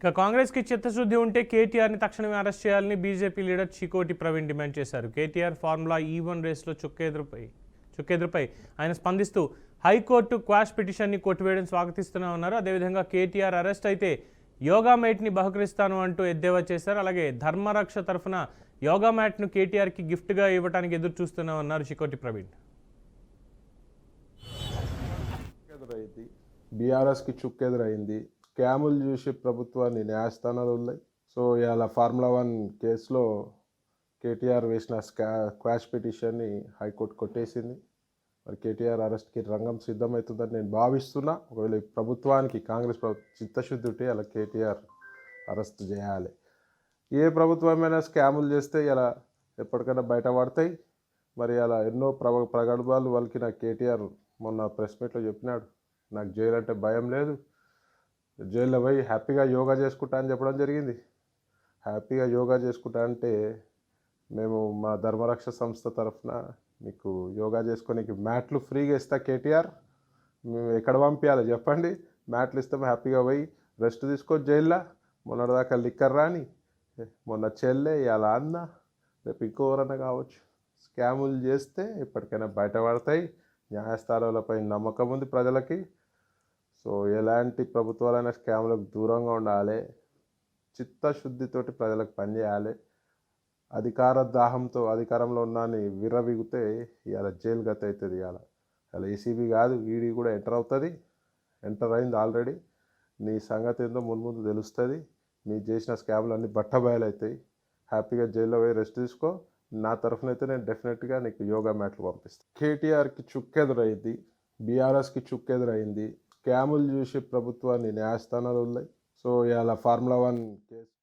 ఇక కాంగ్రెస్కి చిత్తశుద్ధి ఉంటే కేటీఆర్ని తక్షణమే అరెస్ట్ చేయాలని BJP leader Chikoti Praveen demand చేశారు. కేటీఆర్ ఫార్ములా E1 రేస్లో చుక్కెదురుపై ఆయన స్పందిస్తూ హైకోర్టు క్వాష్ పిటిషన్ని కొట్టివేయడం స్వాగతిస్తున్నామన్నారు. అదేవిధంగా కేటీఆర్ అరెస్ట్ అయితే యోగా మ్యాట్ని బహుకరిస్తాను అంటూ ఎద్దేవా చేశారు. అలాగే ధర్మరక్ష తరఫున యోగా మ్యాట్ను కేటీఆర్కి గిఫ్ట్గా ఇవ్వడానికి ఎదురు చూస్తున్నామన్నారు చికోటి ప్రవీణ్. బీఆర్ఎస్కి చుక్కెదురైంది. స్కాములు చూసి ప్రభుత్వాన్ని న్యాయస్థానాలు ఉన్నాయి. సో ఇవాళ ఫార్ములా 1 కేసులో కేటీఆర్ వేసిన క్వాష్ పిటిషన్ని హైకోర్టు కొట్టేసింది. మరి కేటీఆర్ అరెస్ట్కి రంగం సిద్ధమవుతుందని నేను భావిస్తున్నా. ఒకవేళ ప్రభుత్వానికి కాంగ్రెస్ చిత్తశుద్ధి ఉంటే అలా కేటీఆర్ అరెస్ట్ చేయాలి. ఏ ప్రభుత్వమైనా స్కాములు చేస్తే ఇలా ఎప్పటికైనా బయటపడతాయి. మరి అలా ఎన్నో ప్రగల్భాలు వలికిన కేటీఆర్ మొన్న ప్రెస్ మీట్లో చెప్పినాడు, నాకు జైలు అంటే భయం లేదు, జైల్లో పోయి హ్యాపీగా యోగా చేసుకుంటా అని చెప్పడం జరిగింది. హ్యాపీగా యోగా చేసుకుంటా అంటే మేము మా ధర్మరక్ష సంస్థ తరఫున మీకు యోగా చేసుకొని మ్యాట్లు ఫ్రీగా ఇస్తా కేటీఆర్. మేము ఎక్కడ పంపించాలి చెప్పండి? మ్యాట్లు ఇస్తాం, హ్యాపీగా పోయి రెస్ట్ తీసుకో జైల్లో. మొన్నటిదాకా లిక్కర్ రాని, మొన్న చెల్లె, ఇలా అన్న, రేపు ఇంకోరన్నా కావచ్చు. స్కాములు చేస్తే ఇప్పటికైనా బయటపడతాయి. న్యాయస్థానాలపై నమ్మకం ఉంది ప్రజలకి. సో ఎలాంటి ప్రభుత్వాలైనా స్కాములకు దూరంగా ఉండాలి. చిత్తశుద్ధితోటి ప్రజలకు పనిచేయాలి. అధికార దాహంతో అధికారంలో ఉన్నాని విర్రవిగితే ఇవాళ జైలు గత అవుతుంది. ఇవాళ ఏసీబీ కాదు, ఈడీ కూడా ఎంటర్ అవుతుంది. ఎంటర్ అయింది ఆల్రెడీ. నీ సంగతి ఏందో ముందు తెలుస్తుంది. మీరు చేసిన స్కాములు అన్నీ బట్టబయలవుతాయి. హ్యాపీగా జైల్లో పోయి రెస్ట్ తీసుకో. నా తరఫున అయితే నేను డెఫినెట్గా నీకు యోగా మ్యాట్లు పంపిస్తాను. కేటీఆర్కి చుక్కెదురైంది, బీఆర్ఎస్కి చుక్కెదురైంది. స్కాములు చూసి ప్రభుత్వాన్ని న్యాయస్థానాలు ఉన్నాయి. సో ఇవాళ ఫార్ములా 1 కేసు